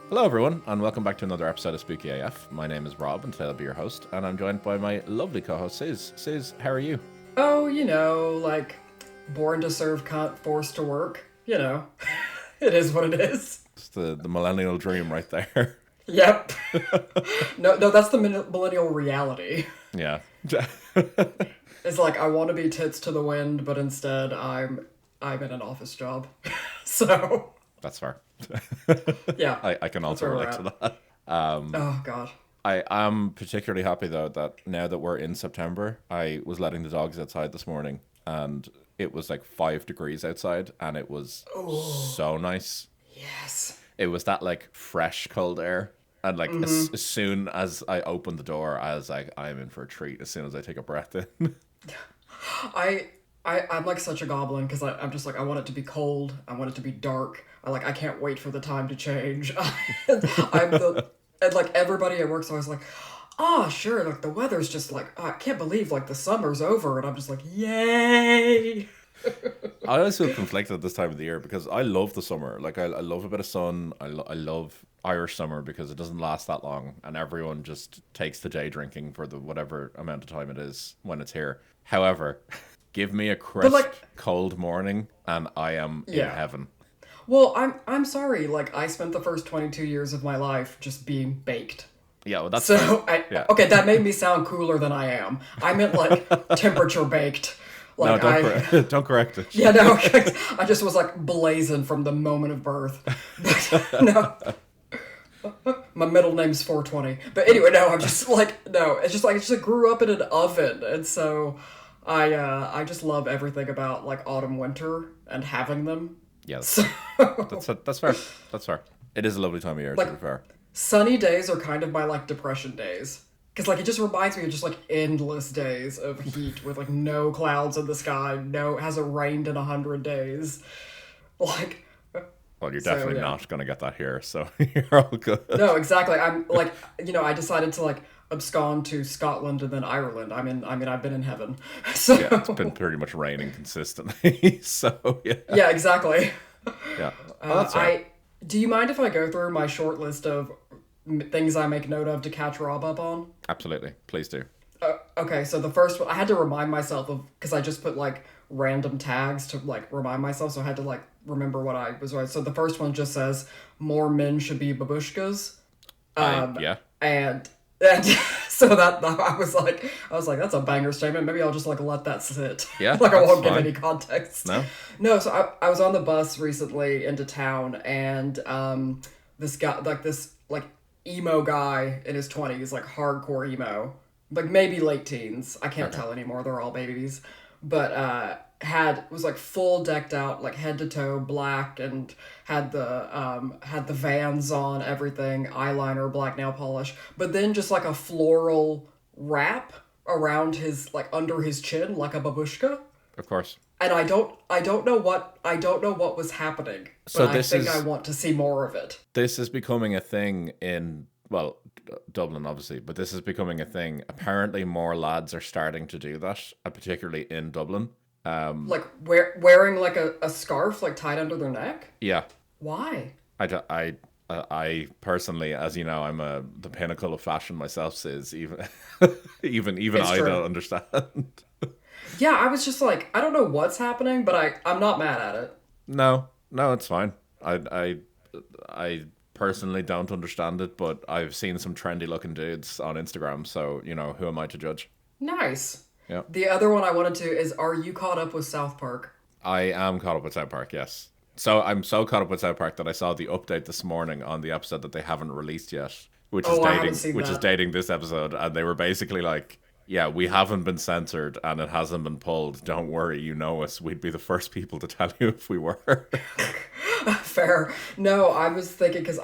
Hello, everyone, and welcome back to another episode of Spooky AF. My name is Rob, and today I'll be your host, and I'm joined by my lovely co-host, Suz. Suz, how are you? Oh, like born to serve cunt, forced to work. It is what it is. It's the millennial dream right there. Yep. No, that's the millennial reality. Yeah. It's like I want to be tits to the wind, but instead I'm in an office job. So That's fair. yeah, I can also relate to that. oh God. I am particularly happy, though, that now that we're in September, I was letting the dogs outside this morning, and it was like 5 degrees outside, and it was so nice. Yes. It was that, like, fresh, cold air. And, like, as soon as I opened the door, I was like, I'm in for a treat as soon as I take a breath in. I'm like such a goblin because I'm just like I want it to be cold. I want it to be dark. I can't wait for the time to change. And like everybody at work's always like, oh sure, like the weather's just like I can't believe like the summer's over, and I'm just like yay. I always feel conflicted this time of the year because I love the summer. Like, I love a bit of sun. I love Irish summer because it doesn't last that long, and everyone just takes the day drinking for the whatever amount of time it is when it's here. However, give me a crisp, cold morning, and I am in heaven. Well, I'm sorry. Like I spent the first 22 years of my life just being baked. Yeah, well, that's so. Okay, that made me sound cooler than I am. I meant like temperature baked. Like no, don't correct it. Yeah, no, I just was like blazing from the moment of birth. But, no. My middle name's 420. But anyway, no, I'm just like, no, it's just like, I just grew up in an oven. And so I just love everything about like autumn, winter and having them. Yes. That's fair. That's fair. It is a lovely time of year, to be fair. Sunny days are kind of my like depression days. Because, like, it just reminds me of just, like, endless days of heat with, like, no clouds in the sky. It hasn't rained in 100 days. Like... Well, you're definitely not going to get that here, so you're all good. No, exactly. I'm, like, I decided to, like, abscond to Scotland and then Ireland. I've been in heaven. So... Yeah, it's been pretty much raining consistently, so, yeah. Yeah, exactly. Yeah. That's right. Do you mind if I go through my short list of things I make note of to catch Rob up on? Absolutely. Please do. Okay, so the first one, I had to remind myself of, because I just put, like, random tags to, like, remind myself, so I had to, like, remember what I was right. So the first one just says, more men should be babushkas. Yeah. And so that, I was like, that's a banger statement. Maybe I'll just, like, let that sit. Yeah, like, I won't give fine. any context. No, so I was on the bus recently into town, and this guy, like, emo guy in his 20s, like hardcore emo, like maybe late teens, I can't tell anymore, they're all babies, but was like full decked out, like head to toe black, and had the Vans on, everything, eyeliner, black nail polish, but then just like a floral wrap around his, like under his chin, like a babushka. of course. And I don't know what was happening, but So I want to see more of it. This is becoming a thing in, well, Dublin, obviously, but this is becoming a thing. Apparently, more lads are starting to do that, particularly in Dublin. Like wearing like a scarf like tied under their neck? Yeah. Why? I personally, as you know, I'm the pinnacle of fashion myself, Sis. Even I true. don't understand. Yeah, I was just like, I don't know what's happening, but I'm not mad at it. No, it's fine. I personally don't understand it, but I've seen some trendy looking dudes on Instagram, so, who am I to judge? Nice. Yeah. The other one I wanted to is, are you caught up with South Park? I am caught up with South Park, yes. So I'm so caught up with South Park that I saw the update this morning on the episode that they haven't released yet, which is dating this episode, and they were basically like, yeah, we haven't been censored and it hasn't been pulled. Don't worry, you know us. We'd be the first people to tell you if we were. Fair. No, I was thinking, because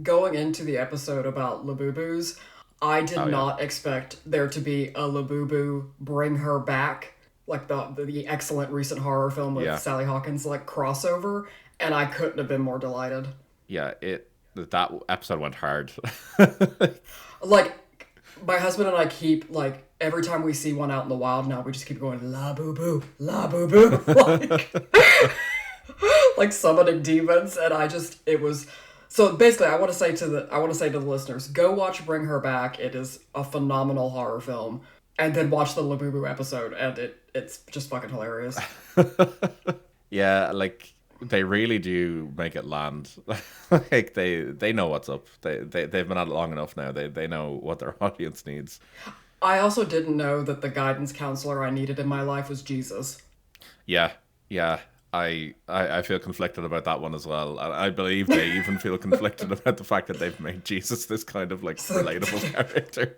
going into the episode about Labubus, I did not expect there to be a Labubu Bring Her Back, like the excellent recent horror film with Sally Hawkins, like crossover, and I couldn't have been more delighted. Yeah, that episode went hard. Like, my husband and I keep, like, every time we see one out in the wild now, we just keep going, la boo boo, like, like summoning demons, and it was So basically, I want to say to the listeners, go watch Bring Her Back. It is a phenomenal horror film, and then watch the Labubu episode, and it's just fucking hilarious. Yeah, like they really do make it land. Like they know what's up. They've been at it long enough now. They know what their audience needs. I also didn't know that the guidance counselor I needed in my life was Jesus. Yeah, yeah. I feel conflicted about that one as well. And I believe they even feel conflicted about the fact that they've made Jesus this kind of like relatable character.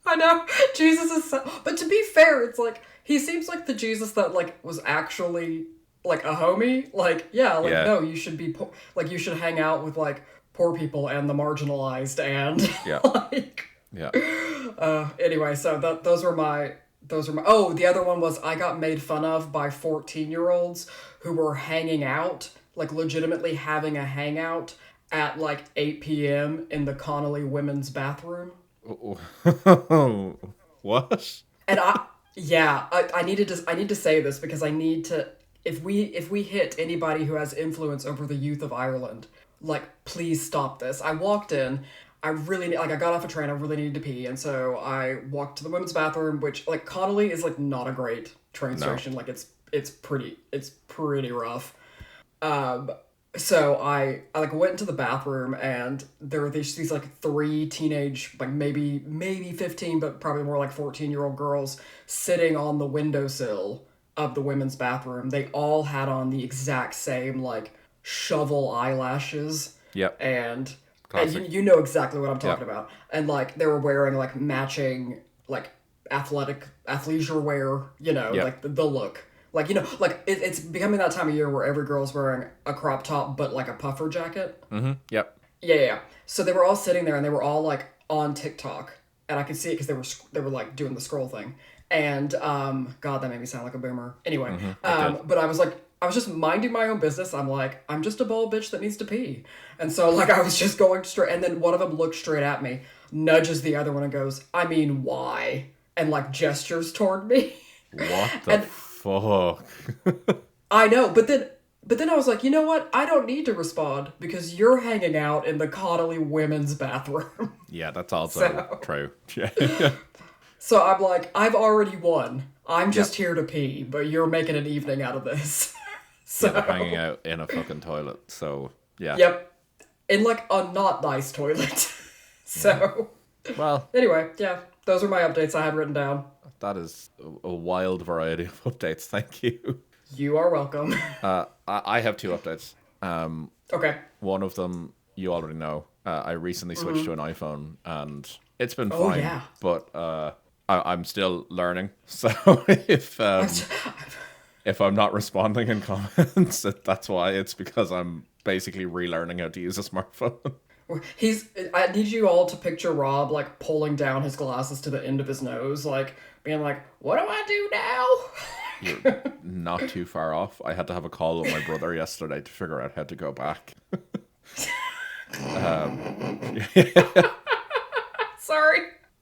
I know Jesus is, but to be fair, it's like he seems like the Jesus that like was actually like a homie. Like yeah, Yeah, no, you should be like you should hang out with like poor people and the marginalized and yeah, like yeah. anyway. So those were my. Oh, the other one was I got made fun of by 14-year-olds who were hanging out, like legitimately having a hangout at like 8 p.m. in the Connolly women's bathroom. What? And I need to say this because I need to, if we hit anybody who has influence over the youth of Ireland, like please stop this. I walked in, I really like I got off a train, I really needed to pee, and so I walked to the women's bathroom, which like Connolly is like not a great train No. station. Like it's pretty rough. Um, so I like went into the bathroom and there were these like three teenage, like maybe 15, but probably more like 14-year-old girls sitting on the windowsill of the women's bathroom. They all had on the exact same like shovel eyelashes, Yep. and Classic. you know exactly what I'm talking Yep. about. And like they were wearing like matching like athleisure wear, Yep. like the look. Like, like it's becoming that time of year where every girl's wearing a crop top but like a puffer jacket. Mm-hmm. Yep. Yeah. So they were all sitting there and they were all like on TikTok, and I could see it because they were like doing the scroll thing. And God, that made me sound like a boomer. Anyway, It did. but I was just minding my own business. I'm like, I'm just a bald bitch that needs to pee, and so like I was just going straight. And then one of them looked straight at me, nudges the other one, and goes, "I mean, why?" And like gestures toward me. What the And fuck? I know, but then I was like, you know what? I don't need to respond because you're hanging out in the Connolly women's bathroom. Yeah, that's also So true. Yeah. so I'm like, I've already won. I'm Yep. just here to pee, but you're making an evening out of this. Yeah, they're So, hanging out in a fucking toilet. So yeah. yep, in like a not nice toilet. So, Well, anyway, yeah, those are my updates I had written down. that is a wild variety of updates. Thank you. You are welcome. I have two updates. Okay. One of them you already know. I recently switched to an iPhone, and it's been Oh, fine. yeah. But I'm still learning. So if I'm not responding in comments, that's why. It's because I'm basically relearning how to use a smartphone. I need you all to picture Rob like pulling down his glasses to the end of his nose, like being like, "What do I do now?" You're not too far off. I had to have a call with my brother yesterday to figure out how to go back. Sorry.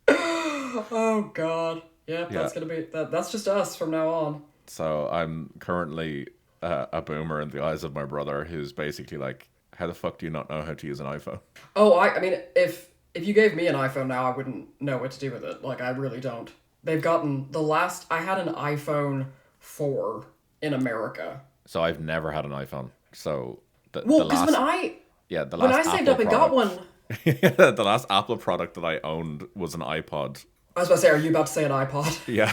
Oh God. Yeah, Yeah. that's gonna be that. That's just us from now on. So I'm currently a boomer in the eyes of my brother, who's basically like, "How the fuck do you not know how to use an iPhone?" Oh, I mean, if you gave me an iPhone now, I wouldn't know what to do with it. Like, I really don't. They've gotten the last. I had an iPhone 4 in America. So I've never had an iPhone. So the Well, because last the when I last saved Apple up and got product, one, the last Apple product that I owned was an iPod. I was about to say, are you about to say an iPod? Yeah.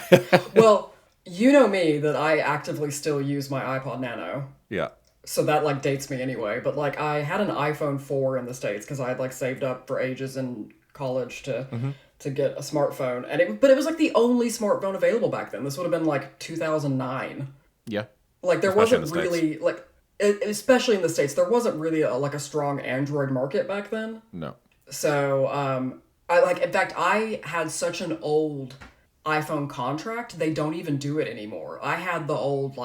Well, you know me that I actively still use my iPod Nano. Yeah. So that like dates me anyway, but like I had an iPhone 4 in the States because I had like saved up for ages in college to get a smartphone, and it was like the only smartphone available back then. This would have been like 2009. Yeah. Like there Especially in wasn't the States. really like especially in the States, there wasn't really like a strong Android market back then. No. So I like in fact I had such an old iPhone contract, they don't even do it anymore. I had the old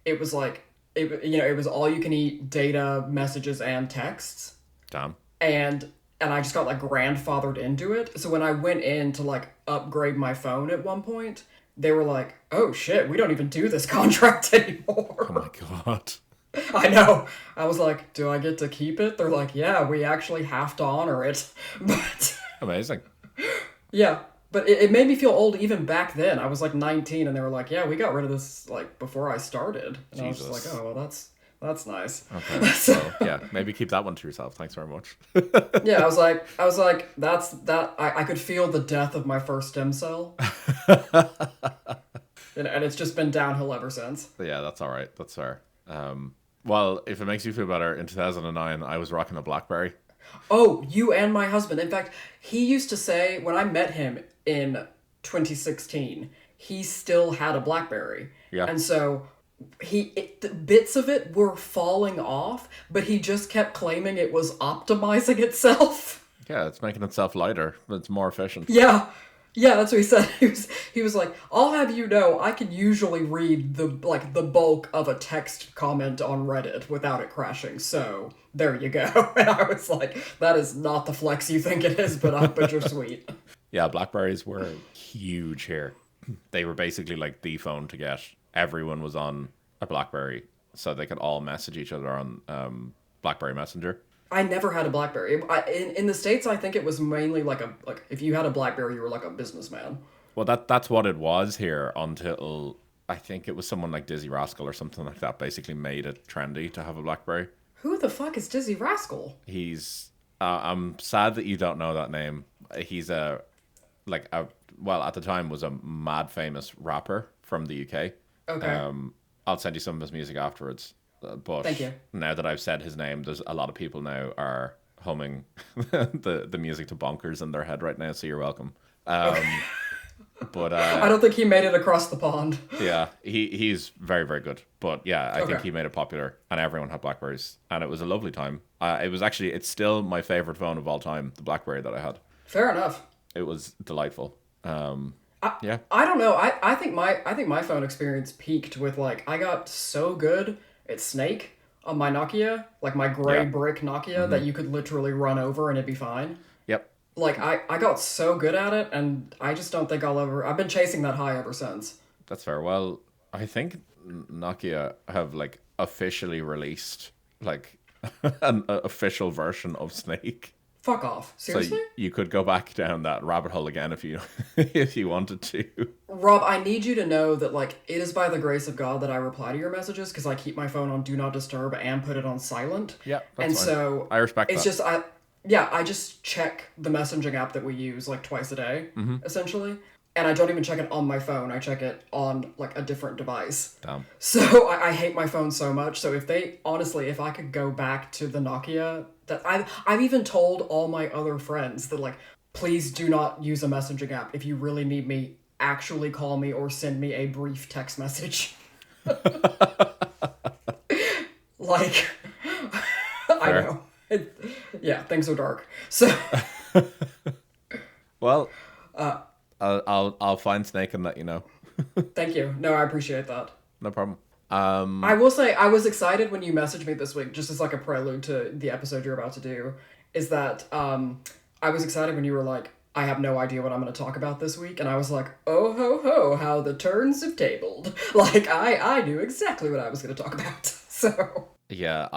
it was like it was all you can eat data, messages, and texts, Damn. and I just got like grandfathered into it. So when I went in to like upgrade my phone at one point, they were like, "Oh shit, we don't even do this contract Oh anymore." my god. I know. I was like, do I get to keep it? They're like, yeah, we actually have to honor it. But Amazing. yeah, but it made me feel old even back then. I was like 19, and they were like, yeah, we got rid of this like before I started, and I was just like, Jesus. oh well, that's nice. Okay. So, Well, yeah, maybe keep that one to yourself. Thanks very much. yeah, I was like, that's that. I could feel the death of my first stem cell, and it's just been downhill ever since. Yeah, that's all right. That's fair. Well, if it makes you feel better, in 2009, I was rocking a BlackBerry. Oh, you and my husband. In fact, he used to say when I met him in 2016, he still had a BlackBerry. Yeah. And so the bits of it were falling off, but he just kept claiming it was optimizing itself. Yeah, it's making itself lighter. It's more efficient. Yeah. Yeah, that's what he said. He was like, "I'll have you know, I can usually read the bulk of a text comment on Reddit without it crashing. So there you go." And I was like, "That is not the flex you think it is, but you're sweet." Yeah, Blackberries were huge here. They were basically like the phone to get. Everyone was on a BlackBerry, so they could all message each other on BlackBerry Messenger. I never had a BlackBerry. In the States, I think it was mainly like if you had a BlackBerry, you were like a businessman. Well, that's what it was here until I think it was someone like Dizzy Rascal or something like that basically made it trendy to have a BlackBerry. Who the fuck is Dizzy Rascal? He's I'm sad that you don't know that name. He's like a well at the time was a mad famous rapper from the UK. Okay. I'll send you some of his music afterwards. But Thank you. now that I've said his name, there's a lot of people now are humming the music to Bonkers in their head right now. So you're welcome. But I don't think he made it across the pond. yeah, he's very very good. But yeah, I think Okay. he made it popular, and everyone had Blackberries, and it was a lovely time. It's still my favorite phone of all time, the BlackBerry that I had. Fair enough. It was delightful. Yeah, I don't know. I think my phone experience peaked with like I got so good at Snake on my Nokia, like my gray yeah, brick Nokia that you could literally run over and it'd be fine. yep. Like I got so good at it, and I just don't think I'll ever. I've been chasing that high ever since. That's fair. Well, I think Nokia have like officially released like an official version of Snake. Fuck off. So Seriously? you could go back down that rabbit hole again if you if you wanted to. Rob, I need you to know that like it is by the grace of God that I reply to your messages because I keep my phone on do not disturb and put it on silent. Yeah, that's And fine. so I respect it's that. just I just check the messaging app that we use like twice a day, essentially. And I don't even check it on my phone. I check it on like a different device. Damn. So I hate my phone so much. So if I could go back to the Nokia, that I've even told all my other friends that like, please do not use a messaging app. If you really need me, actually call me or send me a brief text message. Like, I Fair. know. Yeah, things are dark. So Well, I'll find Snake and let you know. thank you. No, I appreciate that. No problem. I will say I was excited when you messaged me this week, just as like a prelude to the episode you're about to do, is that I was excited when you were like, I have no idea what I'm going to talk about this week, and I was like, oh ho ho, how the turns have tabled. Like I knew exactly what I was going to talk about. So Yeah,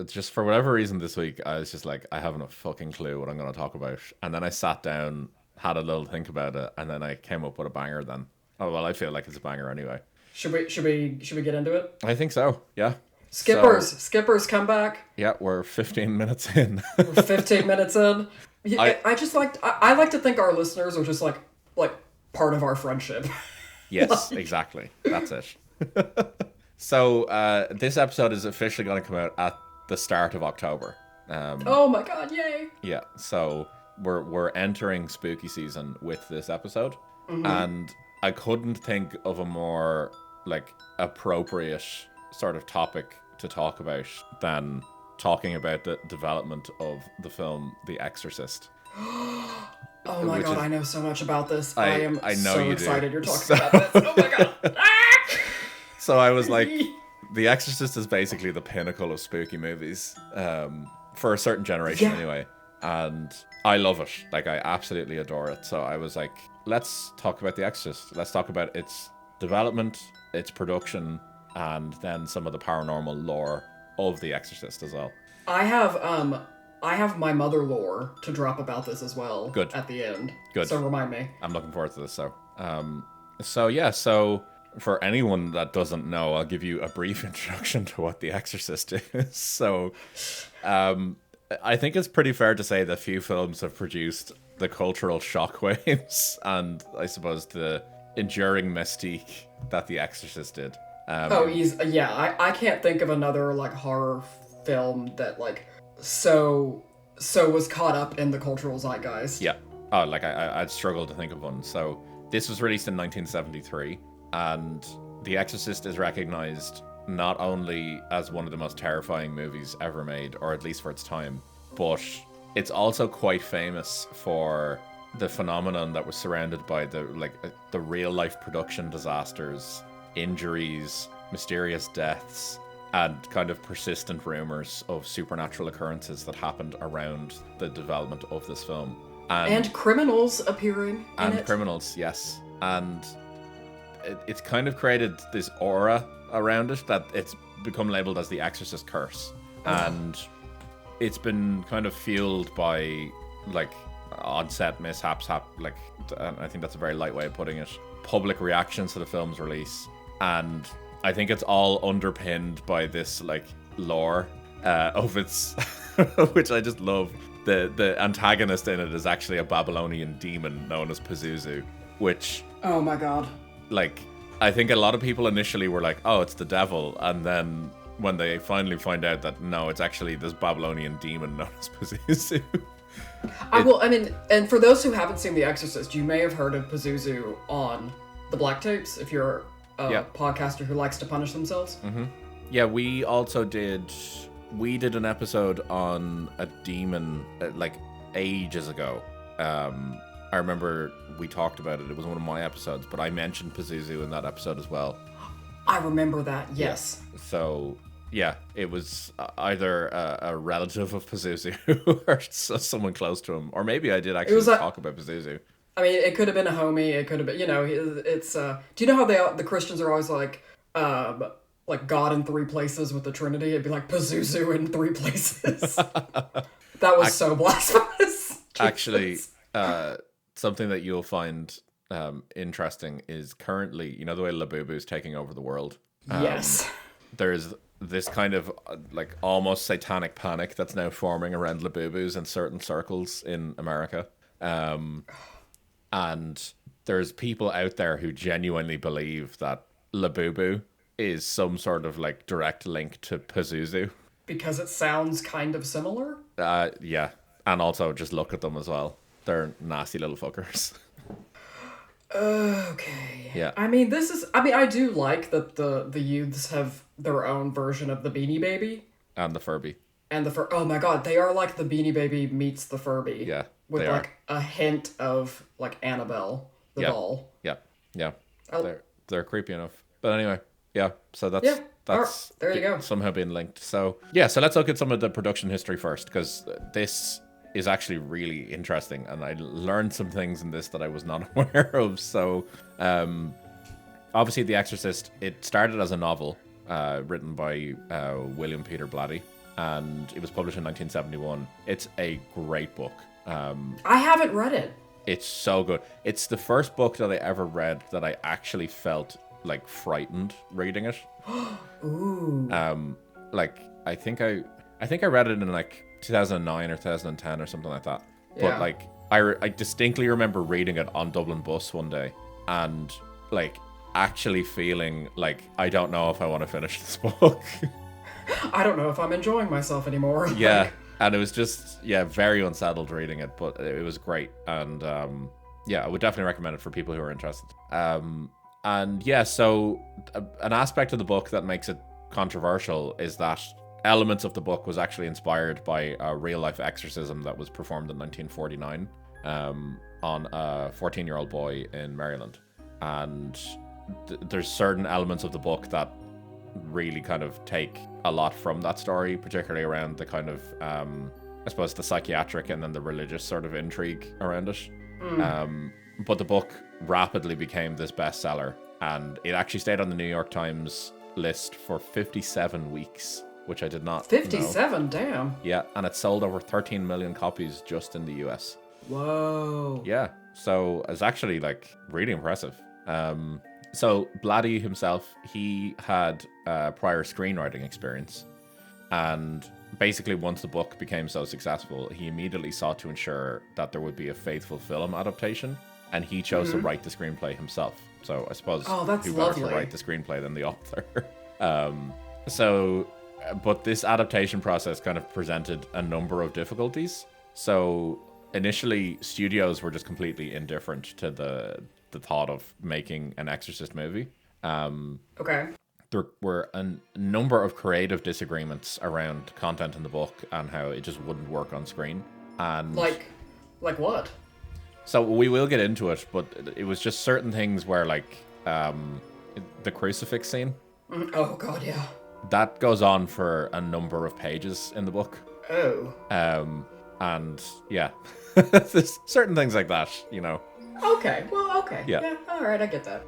just for whatever reason this week I was just like I haven't a fucking clue what I'm going to talk about, and then I sat down, had a little think about it, and then I came up with a banger. Then oh well, I feel like it's a banger anyway. should we get into it? I think so. Yeah. Skippers come back. Yeah, we're 15 minutes in. We're 15 minutes in. I like to think our listeners are just like part of our friendship. Yes, exactly. That's it. So this episode is officially going to come out at the start of October. Oh my god, yay. Yeah, so we're entering spooky season with this episode, and I couldn't think of a more like appropriate sort of topic to talk about than talking about the development of the film The Exorcist. Oh my Which god, is- I know so much about this. I am know so you do. excited you're talking So- about this. Oh my god. So I was like, The Exorcist is basically the pinnacle of spooky movies, for a certain generation Yeah. anyway. And I love it. Like, I absolutely adore it. So I was like, let's talk about The Exorcist. Let's talk about its development, its production, and then some of the paranormal lore of The Exorcist as well. I have my mother lore to drop about this as well. Good. At the end. Good. So remind me. I'm looking forward to this. So for anyone that doesn't know, I'll give you a brief introduction to what The Exorcist is. So, I think it's pretty fair to say that few films have produced the cultural shockwaves and I suppose the enduring mystique that The Exorcist did. I can't think of another like horror film that like so was caught up in the cultural zeitgeist. Yeah. Oh, like I'd struggle to think of one. So this was released in 1973, and The Exorcist is recognized not only as one of the most terrifying movies ever made, or at least for its time, but it's also quite famous for the phenomenon that was surrounded by the real life production disasters, injuries, mysterious deaths, and kind of persistent rumors of supernatural occurrences that happened around the development of this film. And criminals appearing in it. Criminals, yes. And it's kind of created this aura around it that it's become labeled as the Exorcist curse. And it's been kind of fueled by like on-set mishaps, I think that's a very light way of putting it, public reactions to the film's release. And I think it's all underpinned by this like lore of its, which I just love. The antagonist in it is actually a Babylonian demon known as Pazuzu, which... Oh my god. Like, I think a lot of people initially were like, oh, it's the devil, and then when they finally find out that, no, it's actually this Babylonian demon known as Pazuzu. And for those who haven't seen The Exorcist, you may have heard of Pazuzu on the Black Tapes, if you're a podcaster who likes to punish themselves. Mm-hmm. Yeah, we also did... We did an episode on a demon like ages ago. I remember we talked about it. It was one of my episodes, but I mentioned Pazuzu in that episode as well. I remember that, yes. Yeah. So, yeah, it was either a relative of Pazuzu or someone close to him. Or maybe I did actually talk about Pazuzu. I mean, it could have been a homie. It could have been, it's... do you know how the Christians are always like God in 3 places with the Trinity? It'd be like Pazuzu in 3 places. That was so blasphemous. Actually, something that you'll find interesting is currently, the way Labubu's taking over the world. Yes. There's this kind of like almost satanic panic that's now forming around Labubus in certain circles in America. And there's people out there who genuinely believe that Labubu is some sort of like direct link to Pazuzu. Because it sounds kind of similar? Yeah. And also just look at them as well. They're nasty little fuckers. Okay. Yeah. I mean, I do like that the youths have their own version of the Beanie Baby. And the Furby. Oh my god, they are like the Beanie Baby meets the Furby. Yeah. With like a hint of like Annabelle, the doll. Yeah. Yeah. They're creepy enough. But anyway. Yeah, so that's right, there you go. Somehow being linked. So yeah, so let's look at some of the production history first, because this is actually really interesting, and I learned some things in this that I was not aware of. So, obviously, The Exorcist, it started as a novel written by William Peter Blatty, and it was published in 1971. It's a great book. I haven't read it. It's so good. It's the first book that I ever read that I actually felt like frightened reading it. Ooh. Like I think I read it in like 2009 or 2010 or something like that. Yeah. But like I distinctly remember reading it on Dublin bus one day and like actually feeling like I don't know if I want to finish this book. I don't know if I'm enjoying myself anymore. Yeah. And it was just very unsettled reading it, but it was great. And I would definitely recommend it for people who are interested. And yeah, so an aspect of the book that makes it controversial is that elements of the book was actually inspired by a real-life exorcism that was performed in 1949 on a 14-year-old boy in Maryland. And there's certain elements of the book that really kind of take a lot from that story, particularly around the kind of, I suppose, the psychiatric and then the religious sort of intrigue around it. But the book rapidly became this bestseller, and it actually stayed on the New York Times list for 57 weeks, which I did not know. 57, damn. Yeah, and it sold over 13 million copies just in the US. Whoa. Yeah, so it's actually like really impressive. So Blatty himself, he had prior screenwriting experience, and basically once the book became so successful, he immediately sought to ensure that there would be a faithful film adaptation, and he chose to write the screenplay himself. So I suppose that's who better to lovely. write the screenplay than the author? But this adaptation process kind of presented a number of difficulties. So initially, studios were just completely indifferent to the thought of making an Exorcist movie. Okay. There were a number of creative disagreements around content in the book and how it just wouldn't work on screen. And Like what? so we will get into it, but it was just certain things where, like, the crucifix scene, Oh god, yeah. that goes on for a number of pages in the book. Oh. And yeah, there's certain things like that, you know. Okay. Well, okay. Yeah. All right, I get that.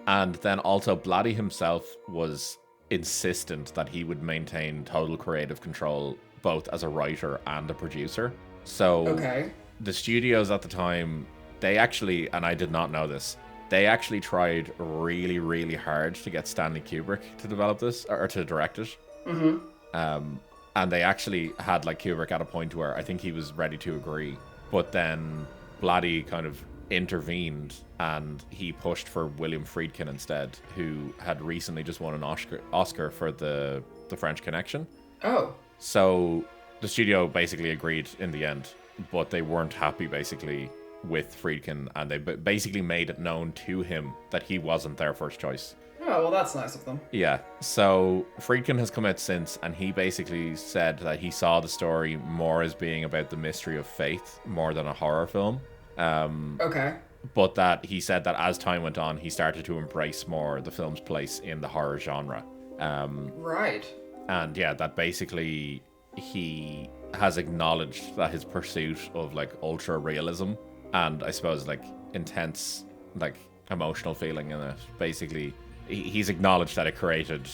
And then also Blatty himself was insistent that he would maintain total creative control both as a writer and a producer. So Okay. the studios at the time, they actually, and I did not know this, they actually tried really, really hard to get Stanley Kubrick to develop this, or to direct it. And they actually had, like, Kubrick at a point where I think he was ready to agree. But then Blatty kind of intervened and he pushed for William Friedkin instead, who had recently just won an Oscar for the French Connection. Oh. So the studio basically agreed in the end, but they weren't happy basically with Friedkin, and they basically made it known to him that he wasn't their first choice. Oh, well, that's nice of them. Yeah, so Friedkin has come out since, and he basically said that he saw the story more as being about the mystery of faith more than a horror film. Okay. But that he said that as time went on, he started to embrace more the film's place in the horror genre. Right. And yeah, that basically he has acknowledged that his pursuit of, like, ultra realism and I suppose, like, intense, like, emotional feeling in it, basically he's acknowledged that it created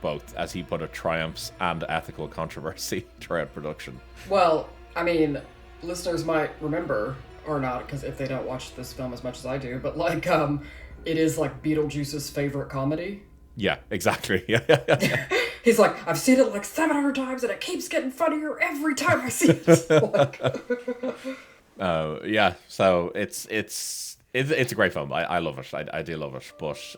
both, as he put it, triumphs and ethical controversy throughout production. Well, I mean, listeners might remember, or not, because if they don't watch this film as much as I do, but, like, it is, like, Beetlejuice's favorite comedy. Yeah, exactly. Yeah. He's like, I've seen it like 700 times and it keeps getting funnier every time I see it. Like... yeah, so it's a great film. I love it. I do love it. But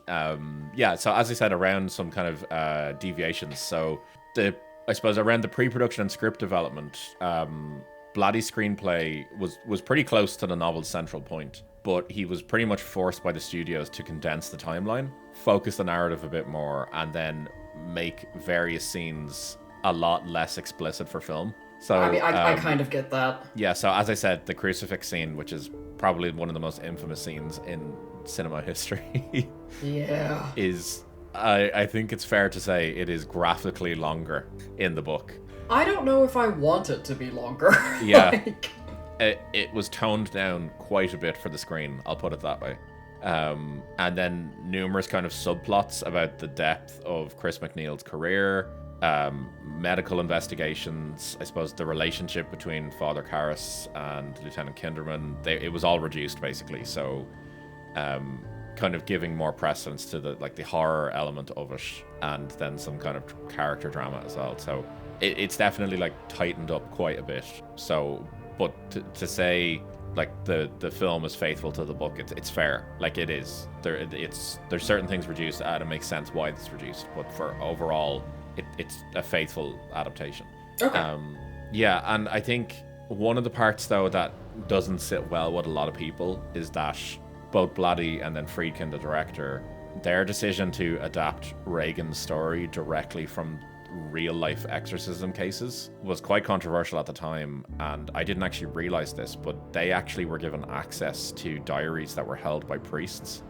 yeah, so as I said, around some kind of deviations. So I suppose around the pre-production and script development, Blatty's screenplay was pretty close to the novel's central point, but he was pretty much forced by the studios to condense the timeline, focus the narrative a bit more, and then make various scenes a lot less explicit for film. So I mean, I kind of get that. Yeah, so as I said, the crucifix scene, which is probably one of the most infamous scenes in cinema history, yeah, is, I think it's fair to say, it is graphically longer in the book. I don't know if I want it to be longer. Yeah. Like... It was toned down quite a bit for the screen, I'll put it that way. And then numerous kind of subplots about the depth of Chris MacNeil's career, medical investigations, I suppose the relationship between Father Karras and Lieutenant Kinderman, it was all reduced basically. So kind of giving more precedence to the horror element of it, and then some kind of character drama as well. So it's definitely, like, tightened up quite a bit. So, but to say, like, the film is faithful to the book, it's fair. Like, it is. There's certain things reduced, and it makes sense why it's reduced. But for overall, it's a faithful adaptation. Okay. Yeah, and I think one of the parts, though, that doesn't sit well with a lot of people is that both Blatty and then Friedkin, the director, their decision to adapt Reagan's story directly from real-life exorcism cases was quite controversial at the time, and I didn't actually realize this, but they actually were given access to diaries that were held by priests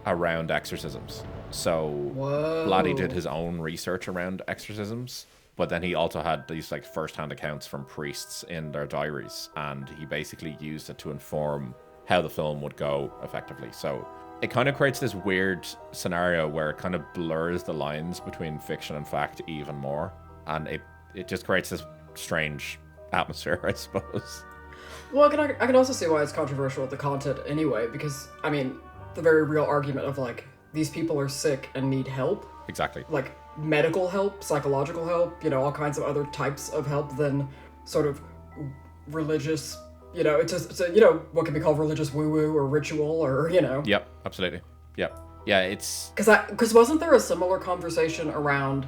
around exorcisms. So Whoa. Blatty did his own research around exorcisms, but then he also had these, like, first-hand accounts from priests in their diaries, and he basically used it to inform how the film would go effectively. So it kind of creates this weird scenario where it kind of blurs the lines between fiction and fact even more, and it just creates this strange atmosphere, I suppose. Well, I can also see why it's controversial with the content anyway, because, I mean, the very real argument of, like, these people are sick and need help. Exactly. Like, medical help, psychological help, you know, all kinds of other types of help than sort of religious, you know, it's a, you know, what can be called religious woo-woo or ritual or, you know. Yep, absolutely. Yep. Yeah, it's... Because wasn't there a similar conversation around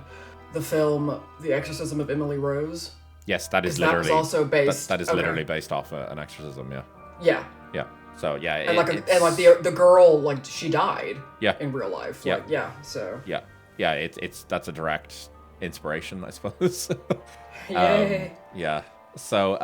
the film The Exorcism of Emily Rose? Yes, that is literally... that was also based... That is literally based off an exorcism, yeah. Yeah. Yeah. So, yeah, and the girl, like, she died. Yeah. In real life. Yeah. Like, yeah, so... Yeah. Yeah, it's that's a direct inspiration, I suppose. Yay. Yeah. So,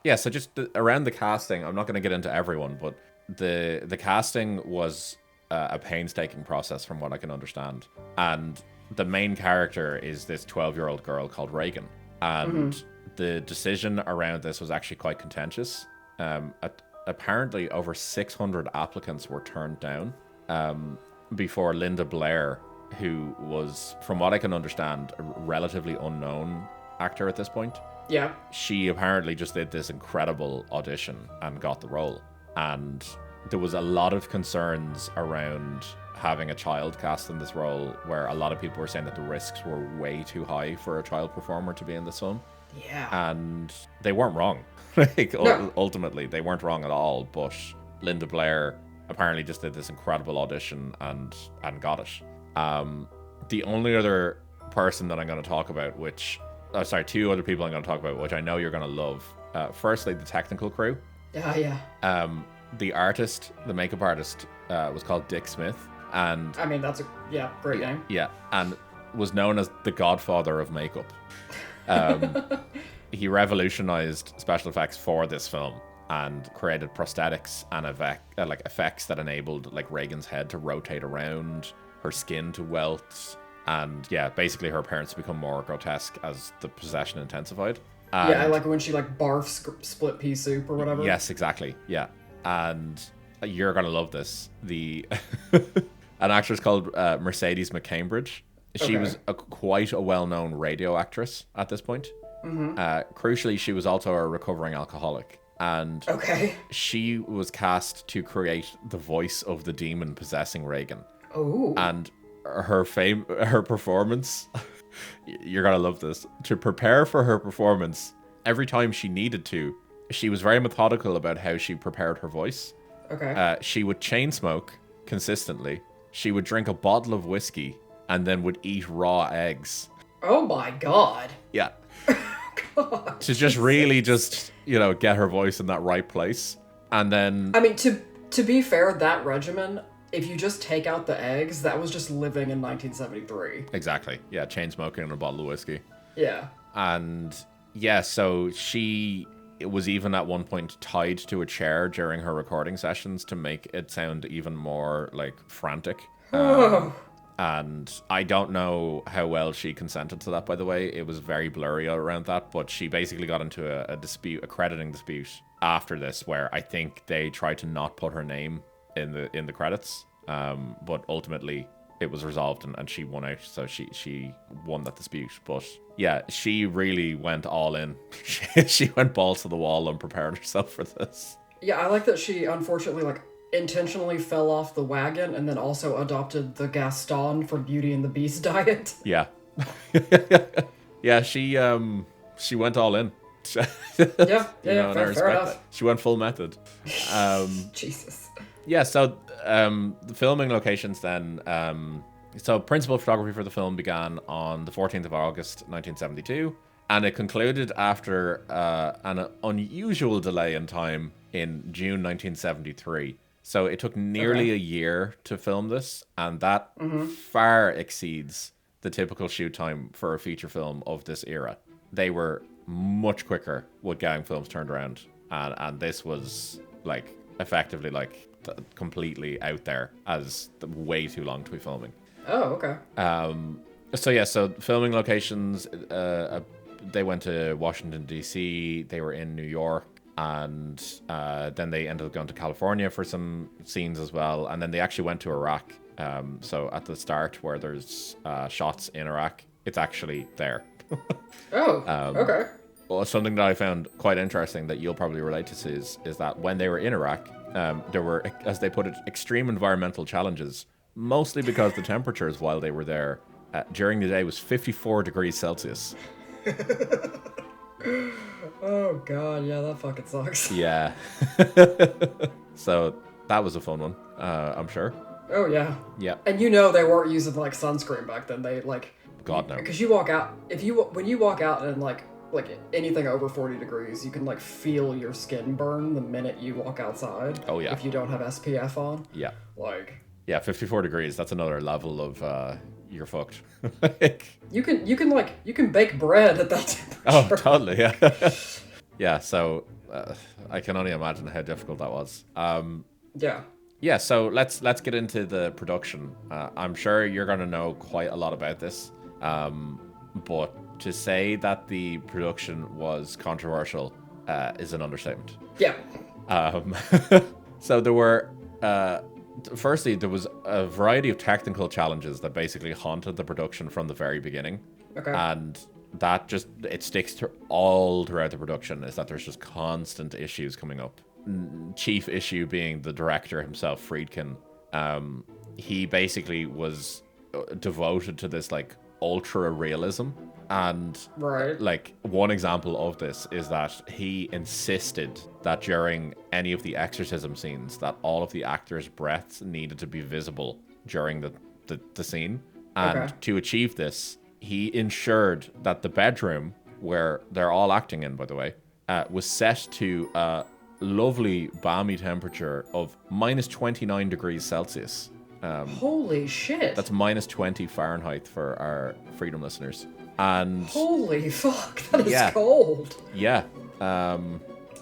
yeah, so just around the casting, I'm not going to get into everyone, but the casting was a painstaking process from what I can understand. And the main character is this 12-year-old girl called Reagan. And the decision around this was actually quite contentious. Apparently, over 600 applicants were turned down before Linda Blair, who was, from what I can understand, a relatively unknown actor at this point. Yeah. She apparently just did this incredible audition and got the role. And there was a lot of concerns around having a child cast in this role, where a lot of people were saying that the risks were way too high for a child performer to be in this film. Yeah. And they weren't wrong. Ultimately, they weren't wrong at all. But Linda Blair apparently just did this incredible audition and got it. The only other person that I'm going to talk about, two other people I'm going to talk about, which I know you're going to love. Firstly, the technical crew. Yeah. The artist, the makeup artist, was called Dick Smith. And I mean, that's a great name. Yeah, and was known as the godfather of makeup. He revolutionized special effects for this film and created prosthetics and effects that enabled like Reagan's head to rotate around, her skin to welt, and yeah, basically her appearance to become more grotesque as the possession intensified. Yeah, I like when she like barfs split pea soup or whatever. Yes, exactly. Yeah, and you're gonna love this. An actress called Mercedes McCambridge. She was quite a well-known radio actress at this point. Crucially, she was also a recovering alcoholic. And she was cast to create the voice of the demon possessing Reagan. Oh. And her performance, you're going to love this. To prepare for her performance, every time she needed to, she was very methodical about how she prepared her voice. Okay. She would chain smoke consistently. She would drink a bottle of whiskey and then would eat raw eggs. Oh my god. Yeah. God. To just really just, get her voice in that right place. And then... I mean, to be fair, that regimen, if you just take out the eggs, that was just living in 1973. Exactly. Yeah, chain smoking and a bottle of whiskey. Yeah. And yeah, so it was even at one point tied to a chair during her recording sessions to make it sound even more like frantic. And I don't know how well she consented to that, by the way. It was very blurry around that, but she basically got into a crediting dispute after this, where I think they tried to not put her name in the credits. But ultimately it was resolved and she won out, so she won that dispute. But yeah, she really went all in. She went balls to the wall and prepared herself for this. Yeah, I like that she unfortunately intentionally fell off the wagon and then also adopted the Gaston from Beauty and the Beast diet. Yeah. Yeah, she went all in. Yeah, fair enough. That. She went full method. Jesus. Yeah, so the filming locations then. So principal photography for the film began on the 14th of August, 1972, and it concluded after an unusual delay in time in June 1973. So it took nearly a year to film this, and that far exceeds the typical shoot time for a feature film of this era. They were much quicker with getting films turned around, and this was effectively completely out there as way too long to be filming. Oh, okay. So filming locations, they went to Washington, D.C., they were in New York, And then they ended up going to California for some scenes as well. And then they actually went to Iraq. So at the start, where there's shots in Iraq, it's actually there. Oh, okay. Well, something that I found quite interesting that you'll probably relate to is that when they were in Iraq, there were, as they put it, extreme environmental challenges, mostly because the temperatures while they were there during the day was 54 degrees Celsius. Oh god, yeah, that fucking sucks. Yeah. So that was a fun one, I'm sure. Oh yeah. Yeah. And you know they weren't using like sunscreen back then. They like God no. because you walk out when you walk out and like anything over 40 degrees, you can like feel your skin burn the minute you walk outside. Oh yeah. If you don't have SPF on. Yeah. Like. Yeah, 54 degrees. That's another level of you're fucked. You can bake bread at that temperature. Oh, totally. Yeah. Yeah. So I can only imagine how difficult that was. Yeah. Yeah. So let's get into the production. I'm sure you're gonna know quite a lot about this. But to say that the production was controversial is an understatement. Yeah. So there were. Firstly, there was a variety of technical challenges that basically haunted the production from the very beginning. Okay. And that just, it sticks to all throughout the production, is that there's just constant issues coming up. Chief issue being the director himself, Friedkin. He basically was devoted to this like ultra realism. And right. like one example of this is that he insisted that during any of the exorcism scenes that all of the actors' breaths needed to be visible during the scene. And to achieve this, he ensured that the bedroom where they're all acting in, by the way, was set to a lovely balmy temperature of minus 29 degrees Celsius. Holy shit. That's minus 20 Fahrenheit for our Freedom listeners. And holy fuck, that is cold. Yeah. I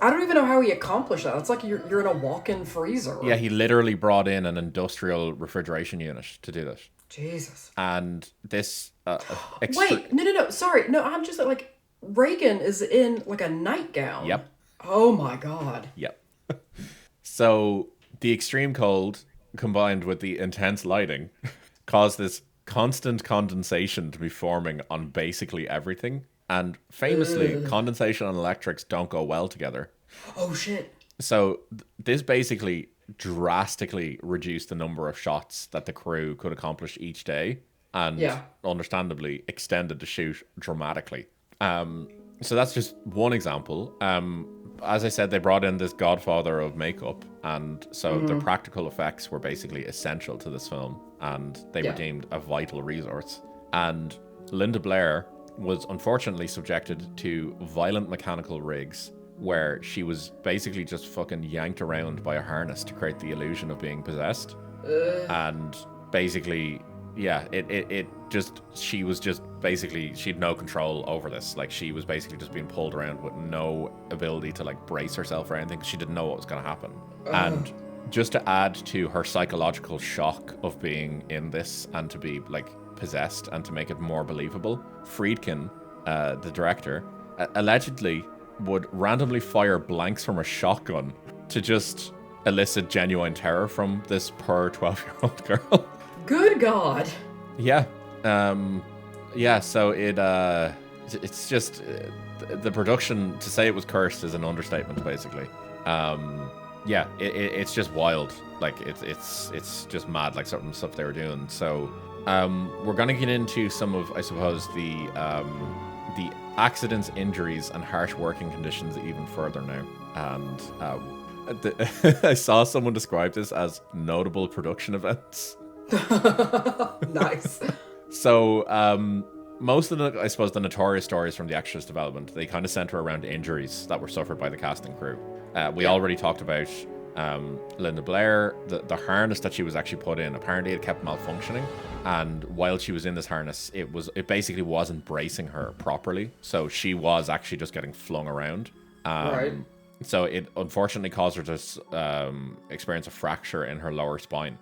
don't even know how he accomplished that. It's like you're in a walk-in freezer. Yeah, he literally brought in an industrial refrigeration unit to do this. Jesus. And this wait, no. Sorry. No, I'm just like Reagan is in like a nightgown. Yep. Oh my god. Yep. So the extreme cold combined with the intense lighting caused this constant condensation to be forming on basically everything. And famously, condensation and electrics don't go well together. Oh shit. So this basically drastically reduced the number of shots that the crew could accomplish each day, and understandably extended the shoot dramatically. So that's just one example. As I said, they brought in this godfather of makeup, and so the practical effects were basically essential to this film, and they were deemed a vital resource. And Linda Blair was unfortunately subjected to violent mechanical rigs where she was basically just fucking yanked around by a harness to create the illusion of being possessed. And basically, she was just basically, she'd no control over this. Like, she was basically just being pulled around with no ability to like brace herself or anything, because she didn't know what was going to happen. And just to add to her psychological shock of being in this and to be like possessed and to make it more believable, Friedkin, the director, allegedly would randomly fire blanks from a shotgun to just elicit genuine terror from this poor 12-year-old girl. Good God. Yeah. So it's just the production, to say it was cursed is an understatement, basically. It's just wild. Like it's just mad, like some stuff they were doing. So we're gonna get into some of, I suppose, the accidents, injuries, and harsh working conditions even further now. And I saw someone describe this as notable production events. Nice. So most of the, I suppose, the notorious stories from the Exorcist development, they kind of center around injuries that were suffered by the cast and crew. We already talked about Linda Blair. The harness that she was actually put in, apparently it kept malfunctioning, and while she was in this harness, it basically wasn't bracing her properly, so she was actually just getting flung around. Right. So it unfortunately caused her to experience a fracture in her lower spine.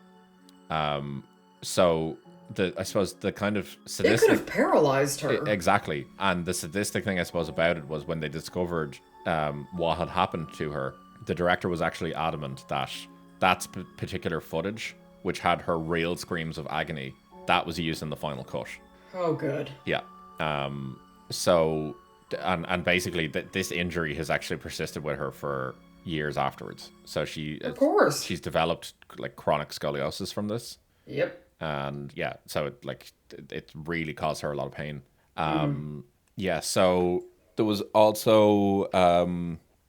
So I suppose the kind of It could sadistic have paralyzed her. exactly, and the sadistic thing I suppose about it was when they discovered what had happened to her. The director was actually adamant that particular footage, which had her real screams of agony, that was used in the final cut. Oh, good. Yeah. So, and basically, this injury has actually persisted with her for years afterwards. So Of course. she's developed like chronic scoliosis from this, Yep. and yeah, so it really caused her a lot of pain. Yeah. So there was also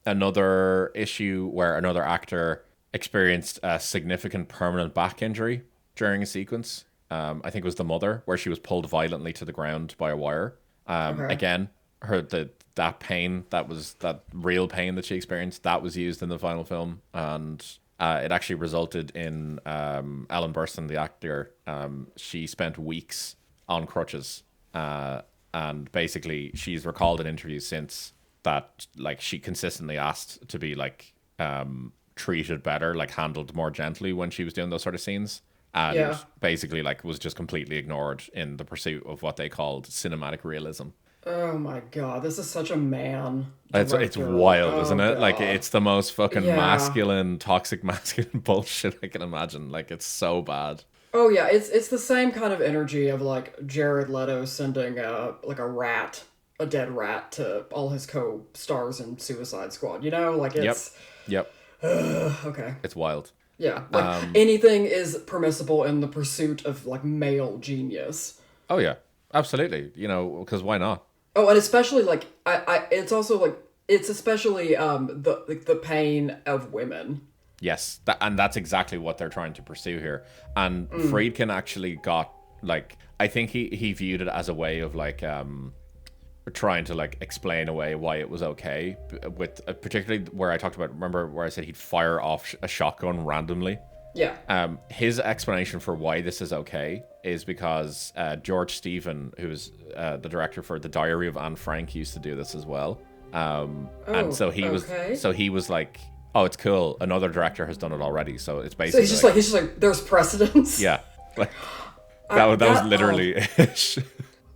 another issue where another actor experienced a significant permanent back injury during a sequence. I think it was the mother, where she was pulled violently to the ground by a wire. Okay. Again, that pain, that real pain that she experienced, that was used in the final film, and it actually resulted in Ellen Burstyn, the actor. She spent weeks on crutches, and basically she's recalled in interviews since that like she consistently asked to be like treated better, like handled more gently when she was doing those sort of scenes. And Yeah. basically like was just completely ignored in the pursuit of what they called cinematic realism. Oh my god, this is such a man It's director. wild, Oh isn't it? Like god. it's the most fucking Yeah. masculine, toxic masculine bullshit I can imagine. Like it's so bad. Oh yeah, it's the same kind of energy of like Jared Leto sending like a dead rat to all his co-stars in Suicide Squad. You know, like Yep. it's Yep. okay. It's wild. Yeah, like anything is permissible in the pursuit of like male genius. Oh yeah. Absolutely. You know, because why not? Oh, and especially like it's also like it's especially the pain of women. Yes, and that's exactly what they're trying to pursue here. And Friedkin actually got like I think he viewed it as a way of like trying to like explain away why it was okay with particularly where I talked about. Remember where I said he'd fire off a shotgun randomly? Yeah. His explanation for why this is okay is because George Stephen, who's the director for The Diary of Anne Frank, used to do this as well. And so he was like, "Oh, it's cool. Another director has done it already." So it's So basically he's just like there's precedence. yeah, like that was literally it.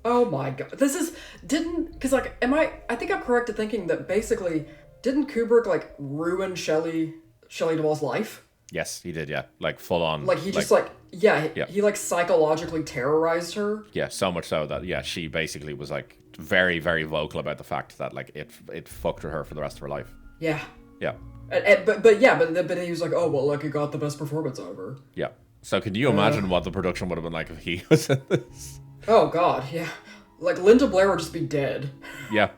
Oh my god. Because like I think I'm correct in thinking that basically didn't Kubrick like ruin Shelley Duvall's life? Yes, he did. Yeah, like full on. Like he just he like psychologically terrorized her. yeah, so much so that yeah, she basically was like very very vocal about the fact that like it fucked with her for the rest of her life. Yeah. Yeah, But he was like, oh well, like he got the best performance of her. yeah. So can you imagine what the production would have been like if he was in this? Oh god, yeah. Like Linda Blair would just be dead. Yeah,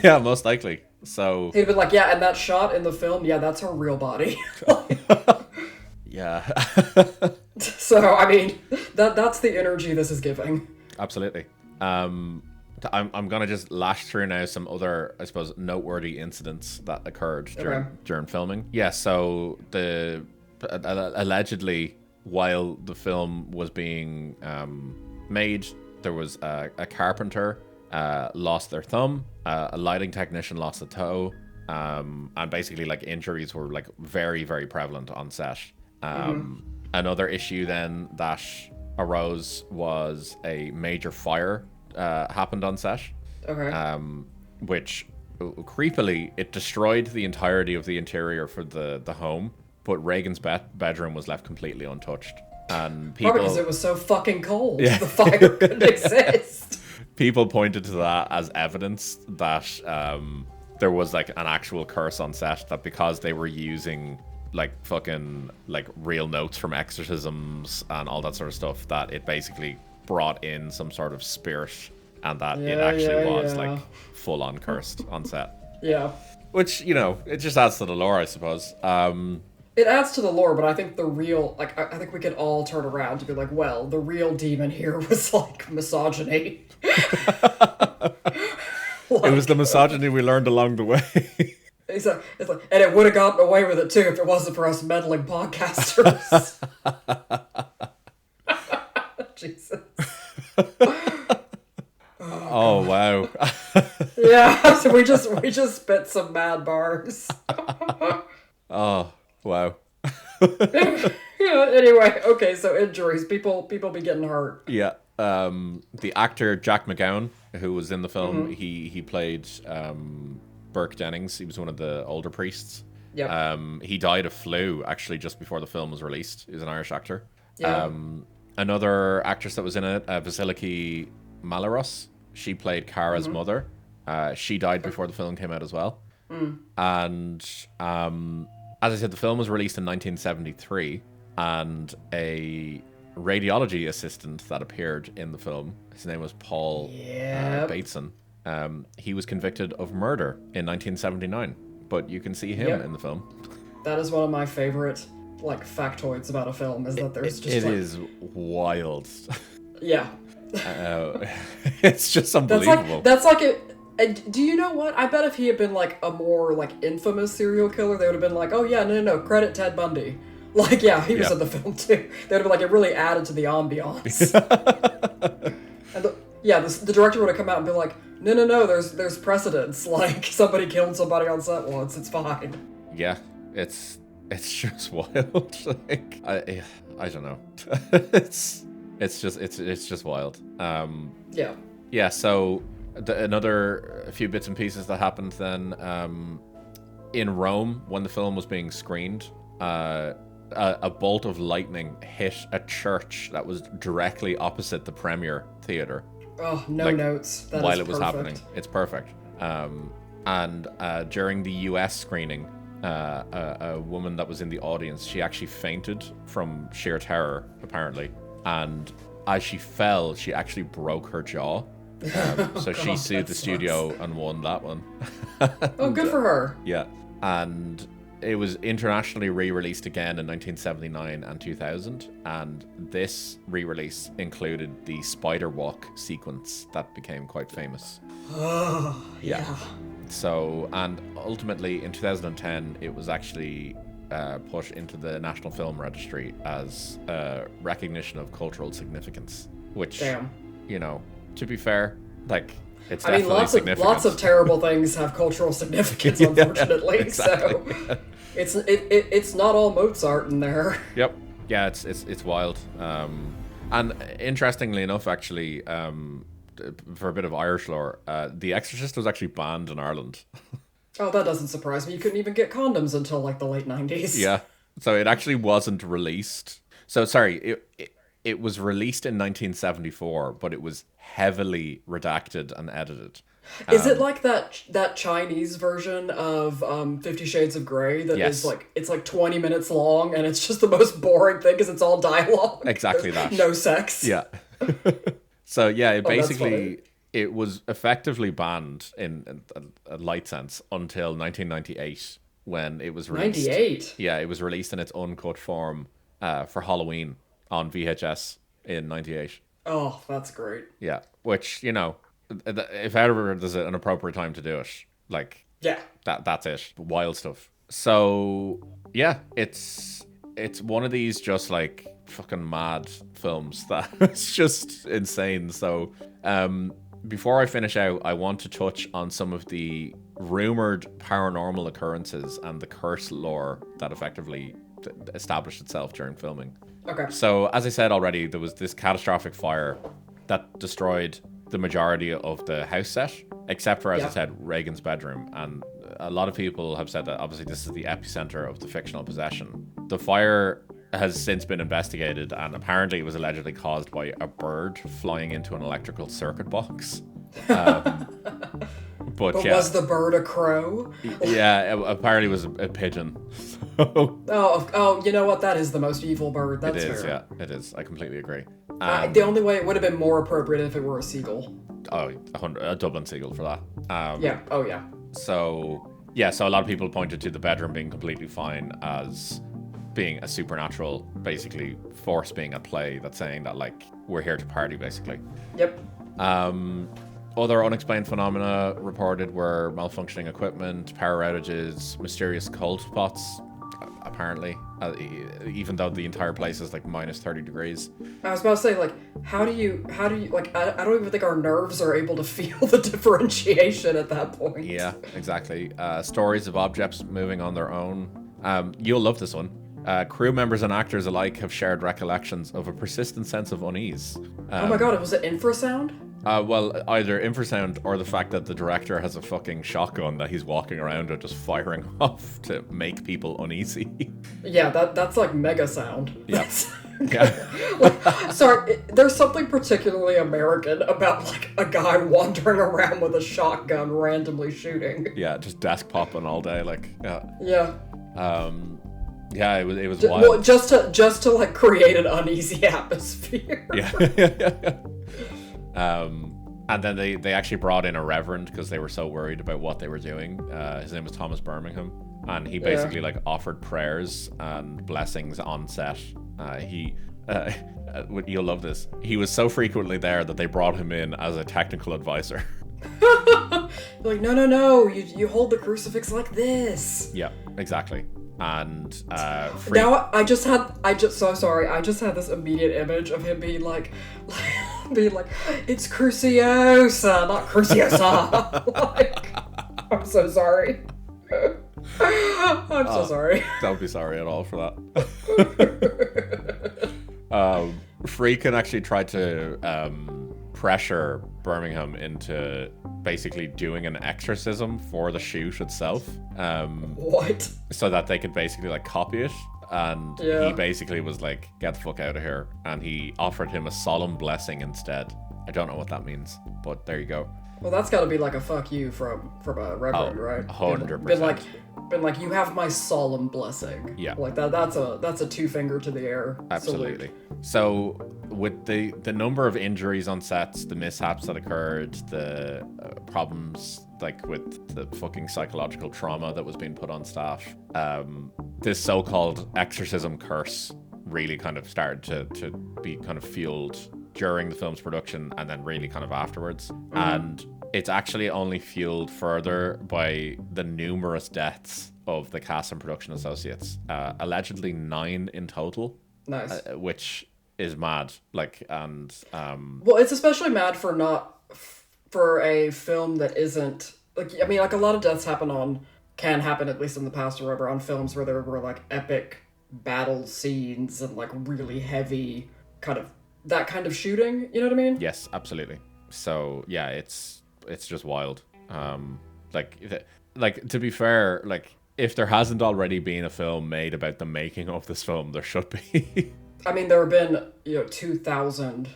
yeah, most likely. So He'd been like, yeah, and that shot in the film, yeah, that's her real body. yeah, So I mean, that's the energy this is giving. absolutely. I'm gonna just lash through now some other, I suppose, noteworthy incidents that occurred during filming. Yeah, so allegedly while the film was being made, there was a carpenter lost their thumb, a lighting technician lost a toe, and basically like injuries were like very very prevalent on set. Another issue then that arose was a major fire happened on set, Okay. which creepily it destroyed the entirety of the interior for the home, but Reagan's bedroom was left completely untouched. And people, Probably because it was so fucking cold. Yeah. The fire couldn't exist. people pointed to that as evidence that there was like an actual curse on set, that because they were using like fucking like real notes from exorcisms and all that sort of stuff, that it basically brought in some sort of spirit, and that it actually was like full on cursed on set. Yeah. Which, you know, it just adds to the lore, I suppose. It adds to the lore, but I think the real, like, I think we could all turn around to be like, well, the real demon here was, like, misogyny. It was the misogyny we learned along the way. It's like, and it would have gotten away with it, too, if it wasn't for us meddling podcasters. Jesus. Oh, wow. Yeah, so we just spit some mad bars. Oh, wow. Anyway, okay, so injuries. People be getting hurt. Yeah. The actor Jack McGowan, who was in the film, he played Burke Dennings. He was one of the older priests. Yep. He died of flu actually just before the film was released. He was an Irish actor. Yeah. Another actress that was in it, Vasiliki Malaros, she played Kara's mother. She died before the film came out as well. And as I said, the film was released in 1973, and a radiology assistant that appeared in the film, his name was Paul Bateson. He was convicted of murder in 1979, but you can see him in the film. That is one of my favorite factoids about a film, is that there's just It is wild. Yeah. It's just unbelievable. That's like it. And do you know what? I bet if he had been a more infamous serial killer, they would have been like, oh yeah, no, credit Ted Bundy. He was in the film too. They would have been it really added to the ambiance. And the director would have come out and been like, no, there's precedence. Somebody killed somebody on set once. It's fine. Yeah, it's just wild. I don't know. it's just wild. Yeah. Yeah. So a few bits and pieces that happened then. In Rome, when the film was being screened, a bolt of lightning hit a church that was directly opposite the premiere theater. Oh, no notes. While it was happening. It's perfect. And during the US screening, a woman that was in the audience, she actually fainted from sheer terror, apparently. And as she fell, she actually broke her jaw. So she sued the studio and won that one. Oh, good for her. Yeah. And it was internationally re-released again in 1979 and 2000. And this re-release included the spider walk sequence that became quite famous. Oh, yeah. So, and ultimately in 2010, it was actually put into the National Film Registry as recognition of cultural significance. Which, to be fair, it's definitely significant. Lots of terrible things have cultural significance, unfortunately. Exactly. So it's not all Mozart in there. Yep. Yeah, it's wild. And interestingly enough, actually, for a bit of Irish lore, The Exorcist was actually banned in Ireland. Oh, that doesn't surprise me. You couldn't even get condoms until the late 90s. Yeah. So it actually wasn't released. So sorry, it was released in 1974, but it was heavily redacted and edited. Is it like that Chinese version of 50 Shades of Grey that is it's 20 minutes long and it's just the most boring thing because it's all dialogue? Exactly that. No sex. Yeah. So yeah, it was effectively banned in a light sense until 1998 when it was released. 98? Yeah, it was released in its uncut form for Halloween on VHS in 98. Oh, that's great. Yeah, which, if ever there's an appropriate time to do it, that's it. Wild stuff. So, yeah, it's one of these just fucking mad films that's just insane. So, before I finish out, I want to touch on some of the rumored paranormal occurrences and the curse lore that effectively established itself during filming. Okay. So, as I said already, there was this catastrophic fire that destroyed the majority of the house set, except for, as I said, Reagan's bedroom. And a lot of people have said that obviously this is the epicenter of the fictional possession. The fire has since been investigated, and apparently it was allegedly caused by a bird flying into an electrical circuit box. But was the bird a crow? Yeah, apparently it was a pigeon. Oh, you know what? That is the most evil bird. That's fair. Yeah, it is. I completely agree. The only way it would have been more appropriate if it were a seagull. Oh, a Dublin seagull for that. Yeah. Oh, yeah. So a lot of people pointed to the bedroom being completely fine as being a supernatural, basically, force being at play that's saying that, we're here to party, basically. Yep. Other unexplained phenomena reported were malfunctioning equipment, power outages, mysterious cold spots, apparently, even though the entire place is minus 30 degrees. I was about to say, how do you I don't even think our nerves are able to feel the differentiation at that point. Yeah, exactly. Stories of objects moving on their own. You'll love this one. Crew members and actors alike have shared recollections of a persistent sense of unease. Oh my god, was it infrasound? Well, either infrasound or the fact that the director has a fucking shotgun that he's walking around with just firing off to make people uneasy. Yeah, that's like mega sound. Yeah. That's- Yeah. Sorry, there's something particularly American about like a guy wandering around with a shotgun randomly shooting. Yeah, just desk popping all day, like, yeah. Yeah. Yeah, it was wild. Well, just to like create an uneasy atmosphere. Yeah. And then they actually brought in a reverend because they were so worried about what they were doing. His name was Thomas Birmingham, and he basically like offered prayers and blessings on set. You'll love this. He was so frequently there that they brought him in as a technical advisor. Like, no, you hold the crucifix like this. Yeah, exactly. And Now I just had this immediate image of him being like it's Cruciosa, not Cruciosa. Like, I'm so sorry. I'm so sorry. Don't be sorry at all for that. Friedkin actually tried to pressure Birmingham into basically doing an exorcism for the shoot itself. What? So that they could basically like copy it. And Yeah. he basically was like, get the fuck out of here. And he offered him a solemn blessing instead. I don't know what that means, but there you go. Well, that's got to be like a fuck you from a reverend, right? 100%. Been like, you have my solemn blessing. Yeah. Like that's a two finger to the air. Absolutely. Salute. So with the number of injuries on sets, the mishaps that occurred, the problems like with the fucking psychological trauma that was being put on staff, this so-called exorcism curse really kind of started to be kind of fueled during the film's production and then really kind of afterwards. Mm-hmm. And it's actually only fueled further by the numerous deaths of the cast and production associates. Allegedly 9 in total. Nice. Which is mad. Like, and well, it's especially mad for a film that isn't like, I mean, like a lot of deaths can happen at least in the past or whatever on films where there were like epic battle scenes and like really heavy that kind of shooting, you know what I mean? Yes, absolutely. So yeah, it's just wild. Like to be fair, like if there hasn't already been a film made about the making of this film, there should be. I mean, there have been 2,000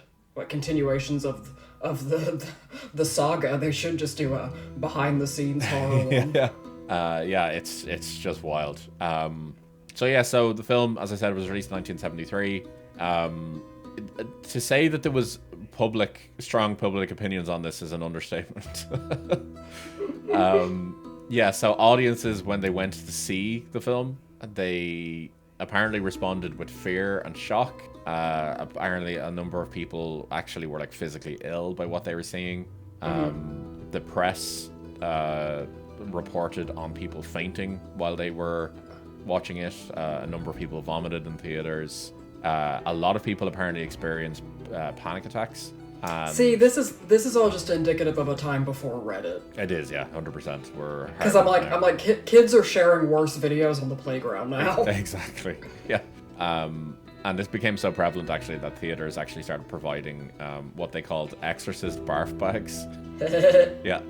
continuations of the saga. They should just do a behind the scenes horror one. Yeah, it's just wild. So the film, as I said, was released in 1973. To say that there was strong public opinions on this is an understatement. So audiences, when they went to see the film, they apparently responded with fear and shock. Apparently a number of people actually were like physically ill by what they were seeing. The press reported on people fainting while they were watching it. A number of people vomited in theaters. A lot of people apparently experienced panic attacks. See, this is all just indicative of a time before Reddit. It is, yeah, 100%. Because I'm like kids are sharing worse videos on the playground now. Exactly. Yeah. And this became so prevalent actually that theaters actually started providing what they called exorcist barf bags. Yeah.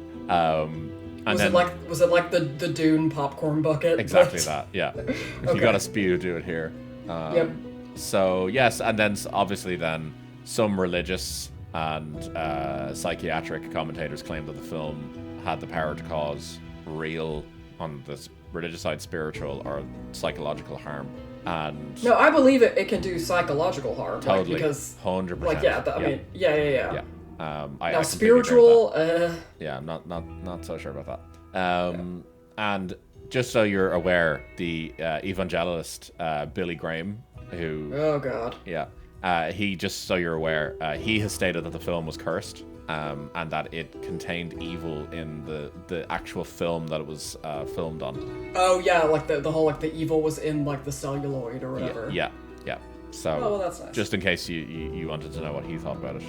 Was it like the Dune popcorn bucket? Exactly that. Yeah. If Okay. you got to spew, do it here. Yep. So yes, and then obviously then some religious and psychiatric commentators claimed that the film had the power to cause real, on the religious side, spiritual or psychological harm. And no, I believe it can do psychological harm. Totally, because 100%. like I mean, yeah. I Now spiritual. Yeah, I'm not so sure about that. And just so you're aware, the evangelist Billy Graham, who Oh God. he, just so you're aware, he has stated that the film was cursed, and that it contained evil in the actual film that it was filmed on. Oh yeah, like the whole like the evil was in like the celluloid or whatever. Yeah. So Oh, well, that's nice. just in case you wanted to know what he thought about it.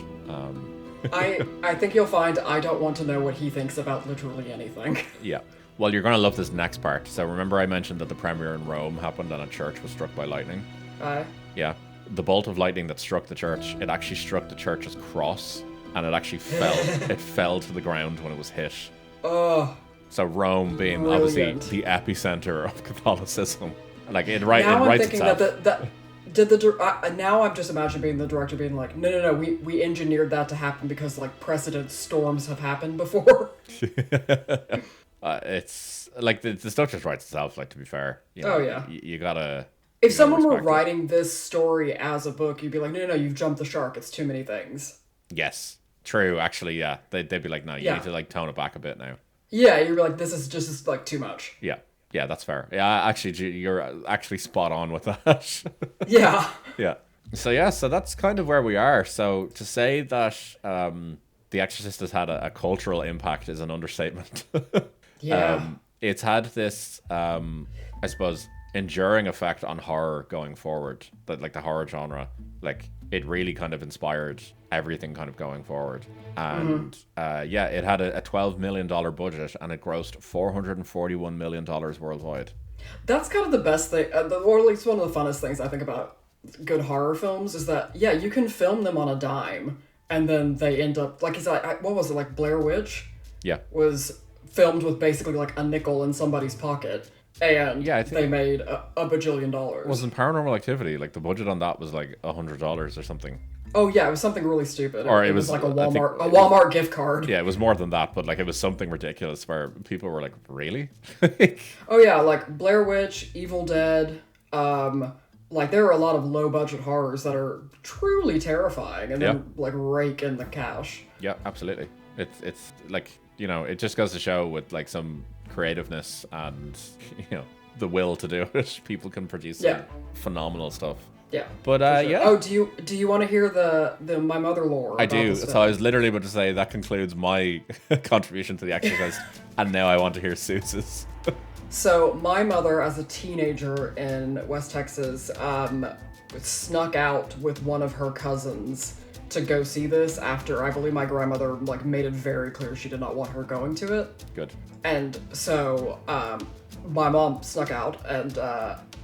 I think you'll find I don't want to know what he thinks about literally anything. Yeah. Well, you're going to love this next part. So remember I mentioned that the premiere in Rome happened and a church was struck by lightning? Aye. Yeah. The bolt of lightning that struck the church, it actually struck the church's cross, and it actually fell. It fell to the ground when it was hit. Oh. So Rome being Brilliant. obviously the epicenter of Catholicism. Like, Now it I'm writes thinking itself. that now I'm just imagining being the director being like, no, we engineered that to happen because like precedent storms have happened before. It's like the stuff just writes itself. Like, to be fair, you know, Oh, yeah. you gotta. If You gotta someone were respect it. writing this story as a book, you'd be like, no, you've jumped the shark. It's too many things. Yes, true. Actually, yeah, they'd be like, no, you Yeah. need to like tone it back a bit now. Yeah, you'd be like, this is like too much. Yeah, yeah, that's fair. Yeah, actually, you're actually spot on with that. Yeah. Yeah. So that's kind of where we are. So to say that The Exorcist has had a cultural impact is an understatement. Yeah. It's had this, I suppose, enduring effect on horror going forward. But like the horror genre, like it really kind of inspired everything kind of going forward. And yeah, it had a $12 million budget and it grossed $441 million worldwide. That's kind of the best thing, or at least one of the funnest things I think about good horror films is that, yeah, you can film them on a dime, and then they end up, like, what was it, like Blair Witch? Yeah. Was filmed with basically, like, a nickel in somebody's pocket, and Yeah, I think they made a bajillion dollars. Wasn't Paranormal Activity, like the budget on that was like $100 or something. Oh, yeah, it was something really stupid. Or it it was was- like I think a Walmart gift card. Yeah, it was more than that, but like it was something ridiculous where people were like, "Really?" Oh, yeah, like Blair Witch, Evil Dead, like there are a lot of low budget horrors that are truly terrifying and then like rake in the cash. Yeah, absolutely. It's like, you know, it just goes to show with like some creativeness and, you know, the will to do it, people can produce some phenomenal stuff. Yeah. But for sure. yeah. Oh, do you want to hear the my mother lore? I about do. this So film? I was literally about to say that concludes my contribution to The Exorcist, and now I want to hear Suz's. So my mother, as a teenager in West Texas, snuck out with one of her cousins to go see this after I believe my grandmother like made it very clear she did not want her going to it. Good. And so my mom snuck out and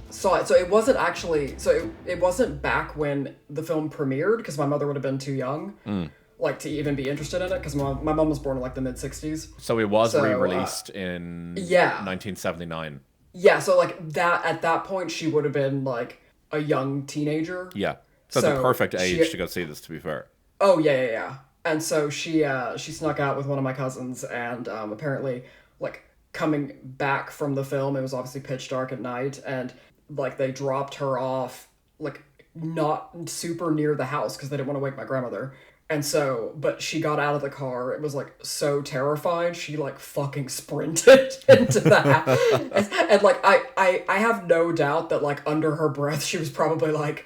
saw it. So it wasn't actually. So it wasn't back when the film premiered because my mother would have been too young. Like to even be interested in it because my mom was born in like the mid 60s. So it was So, re-released in yeah. 1979. Yeah, so like that at that point she would have been like a young teenager. Yeah. So the So perfect age she- to go see this, to be fair. Oh yeah. And so she snuck out with one of my cousins and apparently like coming back from the film, it was obviously pitch dark at night and like they dropped her off like not super near the house because they didn't want to wake my grandmother. And so, but she got out of the car. It was like so terrified. She like fucking sprinted into the house. And like, I have no doubt that like under her breath, she was probably like,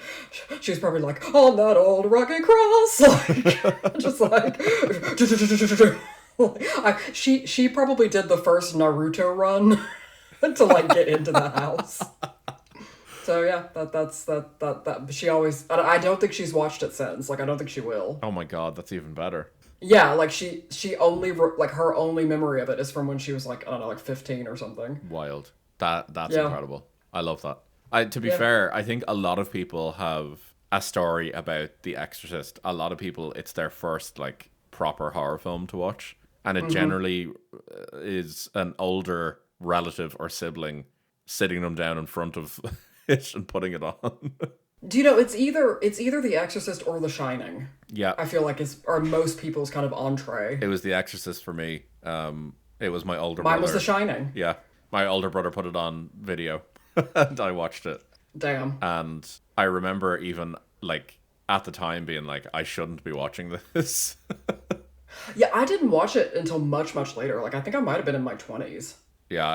on that old rugged cross. Like, just like, she probably did the first Naruto run to like get into the house. So yeah, that she always. I don't think she's watched it since. Like I don't think she will. Oh my god, that's even better. Yeah, like she only like her only memory of it is from when she was like I don't know like 15 or something. Wild. That's Yeah. incredible. I love that. To be fair, I think a lot of people have a story about The Exorcist. A lot of people, it's their first like proper horror film to watch, and it generally is an older relative or sibling sitting them down in front of it and putting it on. Do you know it's either The Exorcist or The Shining? Yeah, I feel like are most people's kind of entree. it was The Exorcist for me. It was my older brother. Mine was The Shining. Yeah, my older brother put it on video, and I watched it. Damn. And I remember even like at the time being like, I shouldn't be watching this. Yeah, I didn't watch it until much later. Like I think I might have been in my 20s. Yeah,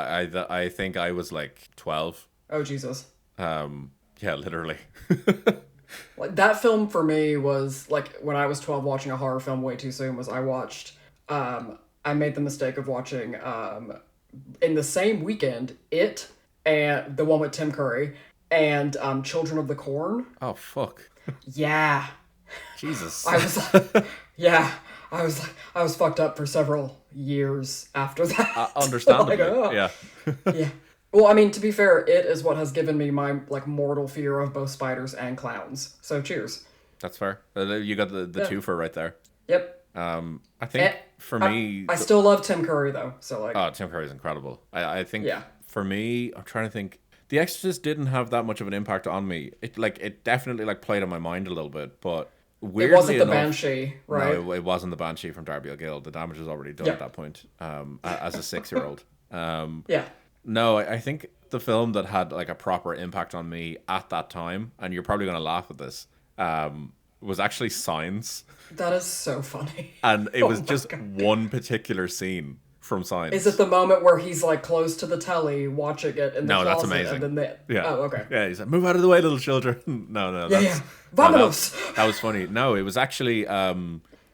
I think I was like 12. Oh Jesus. Yeah, literally. Like that film for me was like when I was 12 watching a horror film way too soon was I watched I made the mistake of watching in the same weekend It and the one with Tim Curry and Children of the Corn. Oh fuck. Yeah. Jesus. I was like yeah. I was fucked up for several years after that. Understandably, Like, oh. yeah. Yeah. Well, I mean, to be fair, it is what has given me my like mortal fear of both spiders and clowns. So cheers. That's fair. You got the Yeah. twofer right there. Yep. I think And for I, me, I still love Tim Curry though. So like, oh, Tim Curry's incredible. I think yeah. for me, I'm trying to think. The Exorcist didn't have that much of an impact on me. It definitely like played on my mind a little bit, but It weirdly wasn't the enough, Banshee, right? no, it wasn't the Banshee from Darby O'Gill. The damage was already done at Yeah. that point. As a 6-year-old. Yeah. No, I think the film that had like a proper impact on me at that time, and you're probably gonna laugh at this, was actually Signs, That is so funny. and it Oh was my just God. one particular scene from Signs. Is it the moment where he's like close to the telly watching it in the No, that's closet amazing. and then they Yeah. Oh, okay. Yeah, he's like, move out of the way, little children. No, Yeah, yeah. no, Vamonos! that was funny. No, it was actually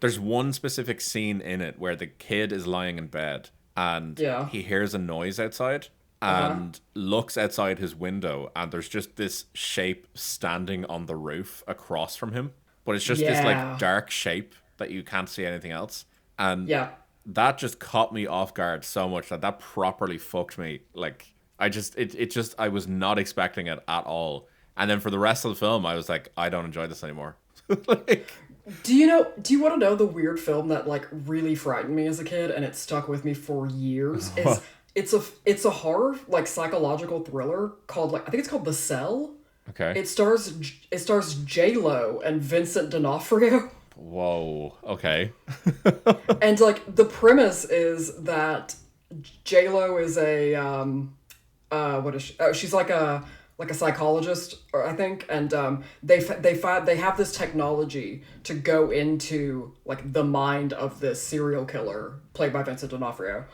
there's one specific scene in it where the kid is lying in bed and Yeah. he hears a noise outside and looks outside his window, and there's just this shape standing on the roof across from him. But it's just this Yeah. like dark shape that you can't see anything else. And Yeah. that just caught me off guard so much that properly fucked me. Like I was not expecting it at all. And then for the rest of the film, I was like, I don't enjoy this anymore. Like, Do you want to know the weird film that like really frightened me as a kid and it stuck with me for years? It's a horror like psychological thriller called like I think it's called The Cell. okay. It stars J-Lo and Vincent D'Onofrio. Whoa. Okay. And like the premise is that J-Lo is a what is she? Oh, she's like a psychologist, or I think, and they have this technology to go into like the mind of this serial killer played by Vincent D'Onofrio,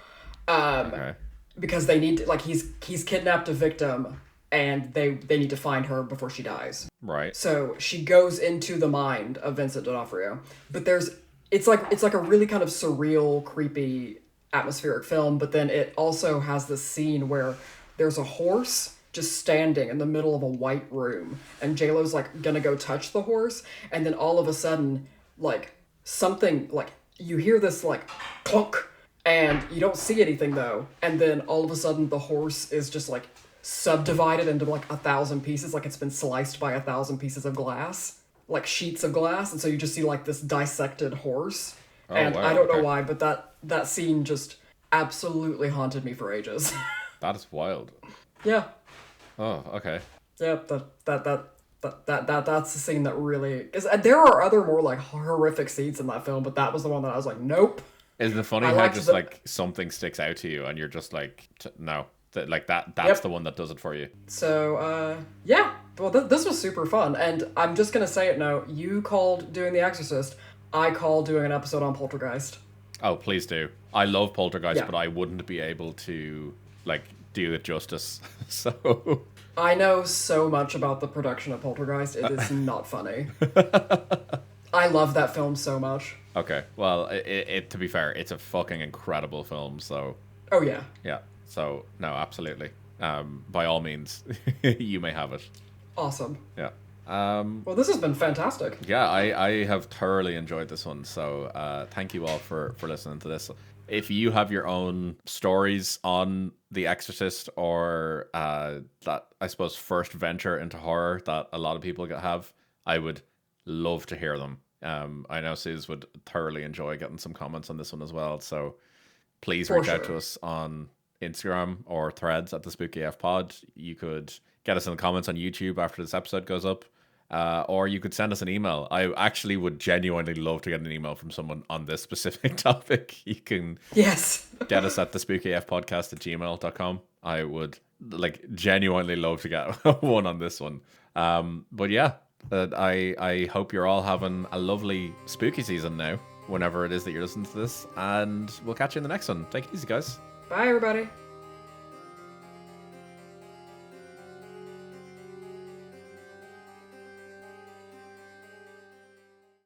Okay. because they need to, like he's kidnapped a victim and they need to find her before she dies. Right. So she goes into the mind of Vincent D'Onofrio, but it's like a really kind of surreal, creepy, atmospheric film. But then it also has this scene where there's a horse just standing in the middle of a white room, and JLo's like gonna go touch the horse, and then all of a sudden, like something like you hear this like clunk, and you don't see anything though, and then all of a sudden the horse is just like subdivided into like 1,000 pieces, like it's been sliced by 1,000 pieces of glass, like sheets of glass, and so you just see like this dissected horse. Oh, And wow, I don't know okay. why, but that scene just absolutely haunted me for ages. That is wild. Yeah. Oh, okay. Yeah, that's the scene that really, because there are other more like horrific scenes in that film, but that was the one that I was like, nope. Isn't it funny I how liked just the- like something sticks out to you and you're just like, no, that's Yep. the one that does it for you. So yeah, well this was super fun, and I'm just gonna say it now. You called doing The Exorcist. I called doing an episode on Poltergeist. Oh, please do. I love Poltergeist, Yeah. but I wouldn't be able to like do it justice. So I know so much about the production of Poltergeist. It is not funny. I love that film so much. okay, well, it to be fair, it's a fucking incredible film. So Oh yeah. yeah, so no, absolutely. By all means, you may have it. Awesome. Yeah. Well, this has been fantastic. Yeah, I have thoroughly enjoyed this one. So thank you all for listening to this. If you have your own stories on The Exorcist or that, I suppose, first venture into horror that a lot of people have, I would love to hear them. I know Suz would thoroughly enjoy getting some comments on this one as well. So please For reach out to sure. us on Instagram or Threads at the Spooky AF Pod. You could get us in the comments on YouTube after this episode goes up. Or you could send us an email. I actually would genuinely love to get an email from someone on this specific topic. You can Yes. get us at the spookyfpodcast@gmail.com. I would like genuinely love to get one on this one. But yeah, I hope you're all having a lovely spooky season now, whenever it is that you're listening to this, and we'll catch you in the next one. Take it easy, guys. Bye, everybody.